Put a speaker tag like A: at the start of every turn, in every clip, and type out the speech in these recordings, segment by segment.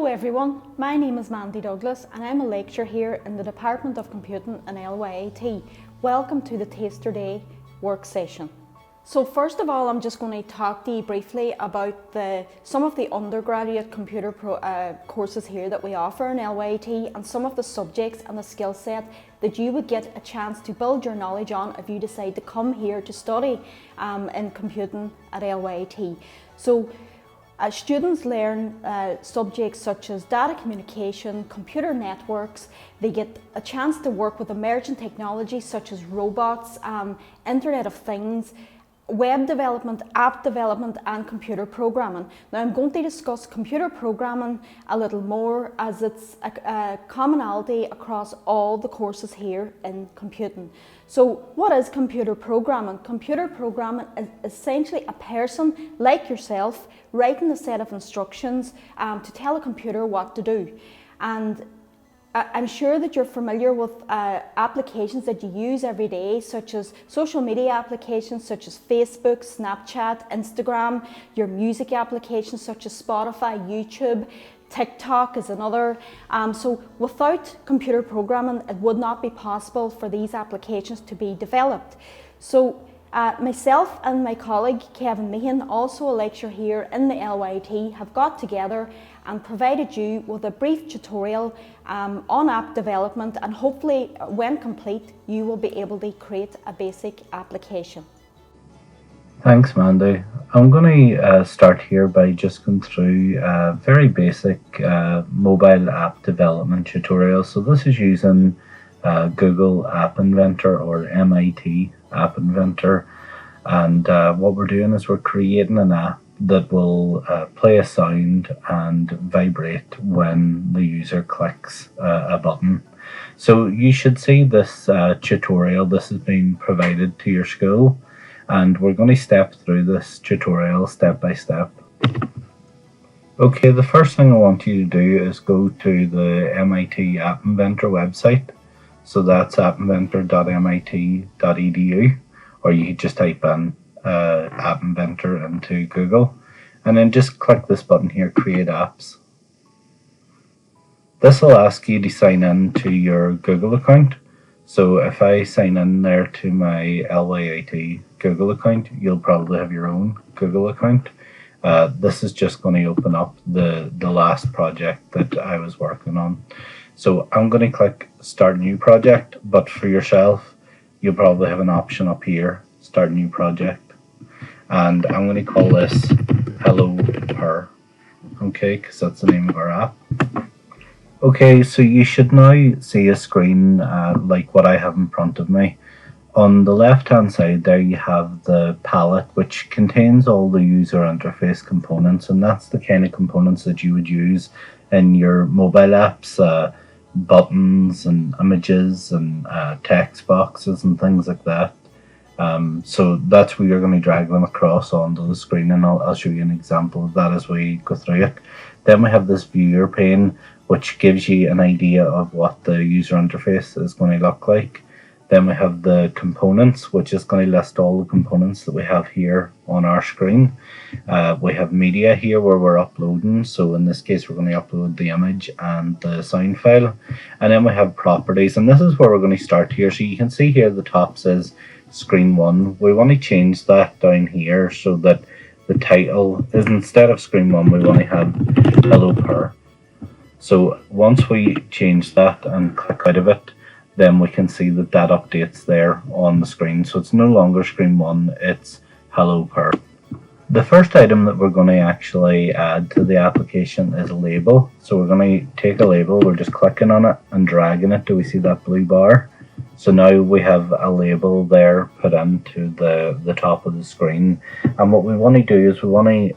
A: Hello everyone, my name is Mandy Douglas and I'm a lecturer here in the Department of Computing and LYIT. Welcome to the Taster Day work session. So first of all, I'm just going to talk to you briefly about some of the undergraduate computer courses here that we offer in LYIT and some of the subjects and the skill set that you would get a chance to build your knowledge on if you decide to come here to study in computing at LYIT. So students learn subjects such as data communication, computer networks. They get a chance to work with emerging technologies such as robots, Internet of Things, web development, app development and computer programming. Now I'm going to discuss computer programming a little more as it's a commonality across all the courses here in computing. So what is computer programming? Computer programming is essentially a person like yourself writing a set of instructions to tell a computer what to do. And I'm sure that you're familiar with applications that you use every day, such as social media applications such as Facebook, Snapchat, Instagram, your music applications such as Spotify, YouTube, TikTok is another. So without computer programming, it would not be possible for these applications to be developed. So myself and my colleague Kevin Meehan, also a lecturer here in the LYIT, have got together and provided you with a brief tutorial on app development, and hopefully when complete you will be able to create a basic application.
B: Thanks Mandy. I'm going to start here by just going through a very basic mobile app development tutorial. So this is using Google App Inventor or MIT App Inventor, and what we're doing is we're creating an app that will play a sound and vibrate when the user clicks a button. So you should see this tutorial. This has been provided to your school, and we're going to step through this tutorial step by step. Okay, the first thing I want you to do is go to the MIT App Inventor website. So that's appinventor.mit.edu, or you could just type in App Inventor into Google, and then just click this button here, Create Apps. This will ask you to sign in to your Google account. So if I sign in there to my LYIT Google account, you'll probably have your own Google account. This is just going to open up the last project that I was working on. So I'm going to click Start New Project, but for yourself, you'll probably have an option up here, Start New Project. And I'm going to call this Hello Her, okay, because that's the name of our app. Okay, so you should now see a screen like what I have in front of me. On the left-hand side there you have the palette, which contains all the user interface components, and that's the kind of components that you would use in your mobile apps, buttons and images and text boxes and things like that. So that's where you're going to drag them across onto the screen, and I'll show you an example of that as we go through it. Then we have this viewer pane, which gives you an idea of what the user interface is going to look like. Then we have the components, which is going to list all the components that we have here on our screen. We have media here where we're uploading. So in this case, we're going to upload the image and the sound file. And then we have properties, and this is where we're going to start here. So you can see here the top says Screen 1. We want to change that down here so that the title is, instead of Screen 1, we want to have Hello Her. So once we change that and click out of it, then we can see that that updates there on the screen. So it's no longer Screen 1, it's Hello Per. The first item that we're going to actually add to the application is a label. So we're going to take a label, we're just clicking on it and dragging it. Do we see that blue bar? So now we have a label there put into the top of the screen. And what we want to do is we want to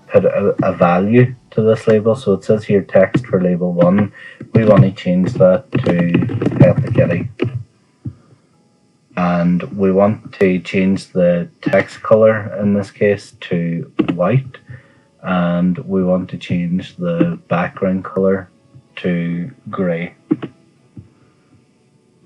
B: put a value to this label. So it says here text for label 1. We want to change that to Pet the Kitty. And we want to change the text color in this case to white. And we want to change the background color to grey.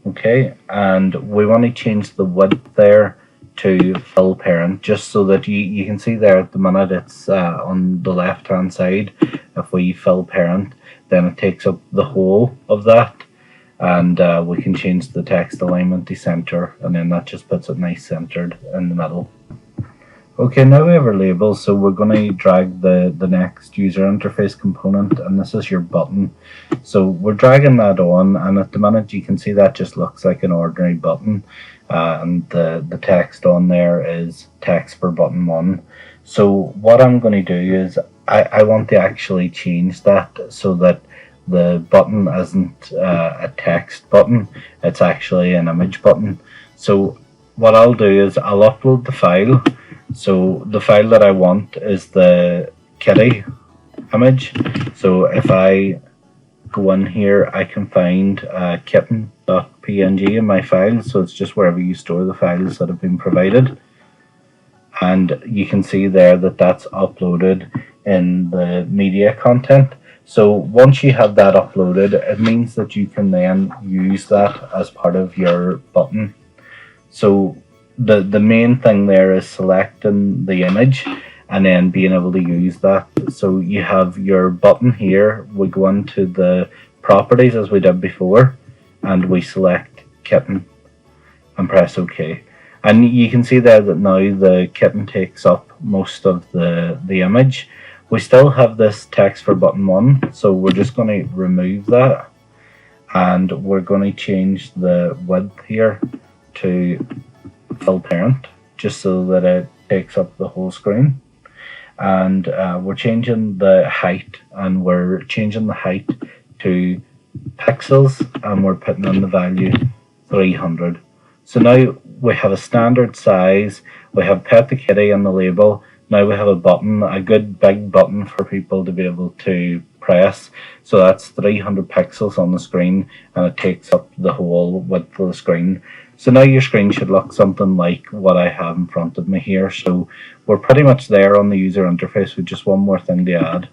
B: Okay, and we want to change the width there to full parent, just so that you can see there at the minute it's on the left hand side. if we fill parent, then it takes up the whole of that, and we can change the text alignment to center, and then that just puts it nice centered in the middle. Okay, now we have our label, so we're going to drag the next user interface component, and this is your button. So we're dragging that on, and at the minute you can see that just looks like an ordinary button, and the text on there is text for button 1. So what I'm going to do is I want to actually change that so that the button isn't a text button, it's actually an image button. So what I'll do is I'll upload the file. So the file that I want is the kitty image. So if I go in here, I can find kitten.png in my file. So it's just wherever you store the files that have been provided. And you can see there that that's uploaded in the media content. So once you have that uploaded, it means that you can then use that as part of your button. So the main thing there is selecting the image and then being able to use that. So you have your button here, we go into the properties as we did before, and we select kitten and press OK. And you can see there that now the kitten takes up most of the image. We still have this text for button 1, so we're just going to remove that, and we're going to change the width here to fill parent, just so that it takes up the whole screen. And we're changing the height, and we're changing the height to pixels, and we're putting in the value 300. So now we have a standard size, we have Pet the Kitty in the label, now we have a button, a good big button for people to be able to press. So that's 300 pixels on the screen, and it takes up the whole width of the screen. So now your screen should look something like what I have in front of me here. So we're pretty much there on the user interface with just one more thing to add.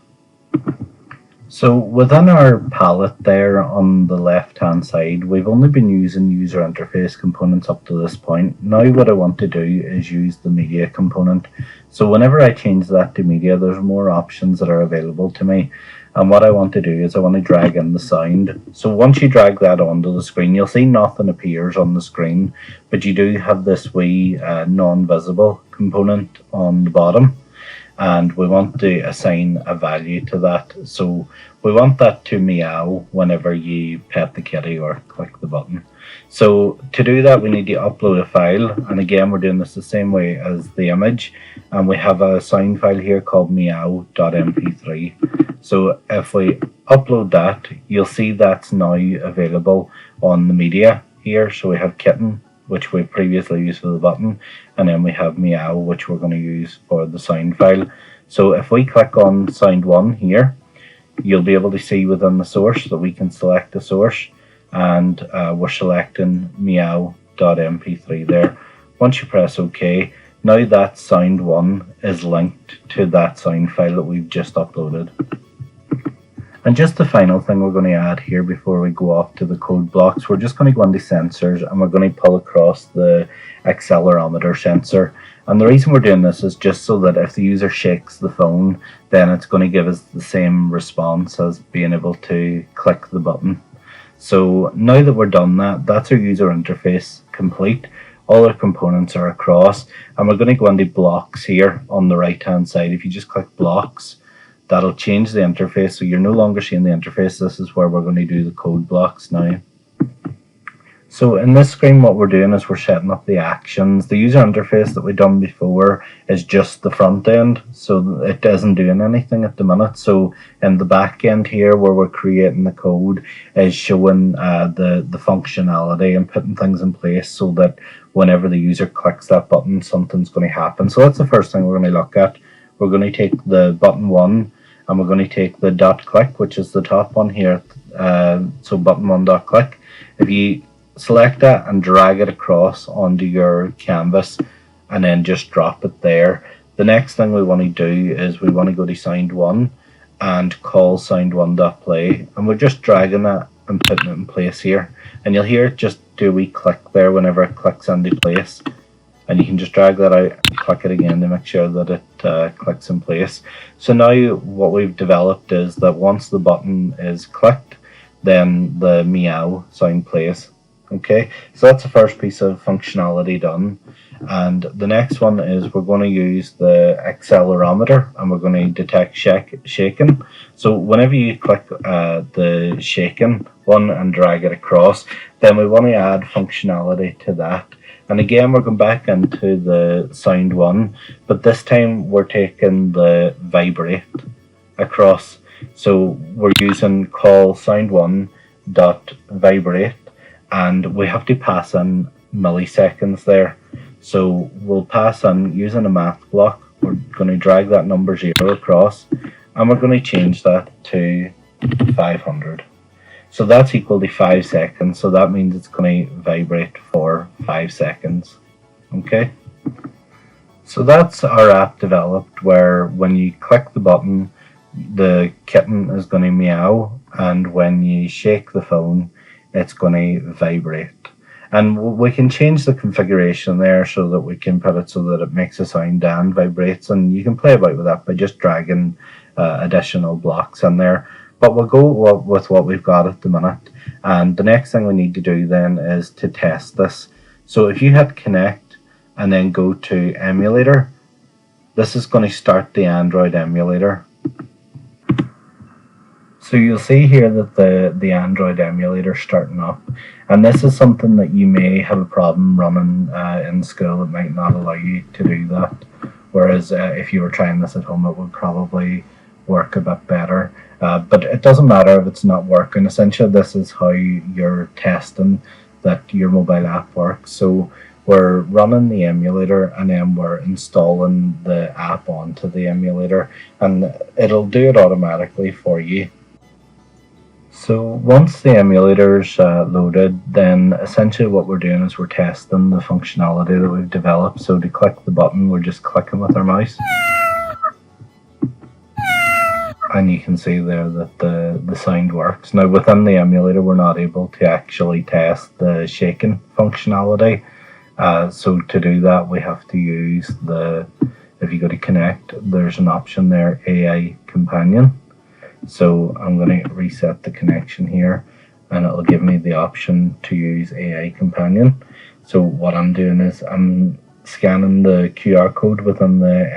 B: So within our palette there on the left hand side, we've only been using user interface components up to this point. Now what I want to do is use the media component. So whenever I change that to media, there's more options that are available to me. And what I want to do is I want to drag in the sound. So once you drag that onto the screen, you'll see nothing appears on the screen, but you do have this wee non-visible component on the bottom. And we want to assign a value to that. So we want that to meow whenever you pet the kitty or click the button. So to do that, we need to upload a file. And again, we're doing this the same way as the image. And we have a sound file here called meow.mp3. So if we upload that, you'll see that's now available on the media here. So we have kitten, which we previously used for the button, and then we have meow, which we're going to use for the sound file. So if we click on sound 1 here, you'll be able to see within the source that we can select the source, and we're selecting meow.mp3 there. Once you press OK, now that sound 1 is linked to that sound file that we've just uploaded. And just the final thing we're going to add here before we go off to the code blocks, we're just going to go into sensors, and we're going to pull across the accelerometer sensor. And the reason we're doing this is just so that if the user shakes the phone, then it's going to give us the same response as being able to click the button. So now that we're done that, that's our user interface complete. All our components are across, and we're going to go into blocks here on the right hand side. If you just click blocks, that'll change the interface, so you're no longer seeing the interface. This is where we're going to do the code blocks now. So in this screen, what we're doing is we're setting up the actions. The user interface that we've done before is just the front end, so it isn't doing anything at the minute. So in the back end here, where we're creating the code, is showing the functionality and putting things in place so that whenever the user clicks that button, something's going to happen. So that's the first thing we're going to look at. We're going to take the button 1, and we're going to take the dot click, which is the top one here. So button 1 dot click. If you select that and drag it across onto your canvas and then just drop it there, the next thing we want to do is we want to go to sound 1 and call sound 1 dot play, and we're just dragging that and putting it in place here, and you'll hear it just do a wee click there whenever it clicks into place. and you can just drag that out, click it again to make sure that it clicks in place. So now what we've developed is that once the button is clicked, then the meow sound plays. Okay, so that's the first piece of functionality done. And the next one is we're going to use the accelerometer, and we're going to detect shaking. So whenever you click the shaking one and drag it across, then we want to add functionality to that. And again, we're going back into the sound one, but this time we're taking the vibrate across. So we're using call sound one dot vibrate, and we have to pass in milliseconds there. So we'll pass in using a math block. We're going to drag that number 0 across, and we're going to change that to 500. So that's equal to 5 seconds. So that means it's going to vibrate for 5 seconds. Okay. So that's our app developed, where when you click the button, the kitten is going to meow, and when you shake the phone, it's going to vibrate. And we can change the configuration there so that we can put it so that it makes a sound and vibrates, and you can play about with that by just dragging additional blocks in there. But we'll go with what we've got at the minute, and the next thing we need to do then is to test this. So if you hit connect and then go to emulator, this is going to start the Android emulator. So you'll see here that the Android emulator is starting up, and this is something that you may have a problem running in school. It might not allow you to do that, whereas if you were trying this at home, it would probably work a bit better. But it doesn't matter if it's not working. Essentially, this is how you're testing that your mobile app works. So we're running the emulator, and then we're installing the app onto the emulator, and it'll do it automatically for you. So once the emulator's loaded, then essentially what we're doing is we're testing the functionality that we've developed. So to click the button, we're just clicking with our mouse. And you can see there that the sound works. Now within the emulator, we're not able to actually test the shaking functionality. So to do that, we have to use if you go to connect, there's an option there, AI Companion. So I'm going to reset the connection here, and it'll give me the option to use AI Companion. So what I'm doing is I'm scanning the QR code within the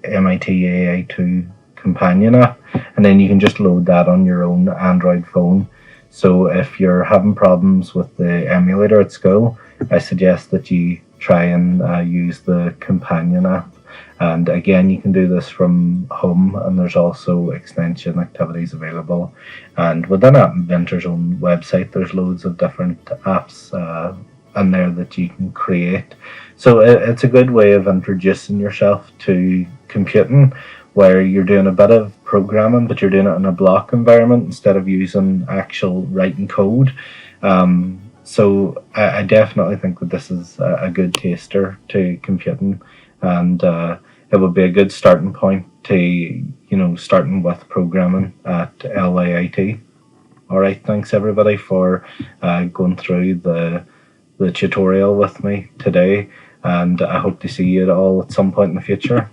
B: MIT AI2 Companion app, and then you can just load that on your own Android phone. So if you're having problems with the emulator at school, I suggest that you try and use the Companion app. And again, you can do this from home, and there's also extension activities available. And within Inventor's own website, there's loads of different apps in there that you can create. So it's a good way of introducing yourself to computing, where you're doing a bit of programming, but you're doing it in a block environment instead of using actual writing code. So I definitely think that this is a good taster to computing, and it would be a good starting point to, starting with programming at LYIT. All right, thanks everybody for going through the tutorial with me today, and I hope to see you all at some point in the future.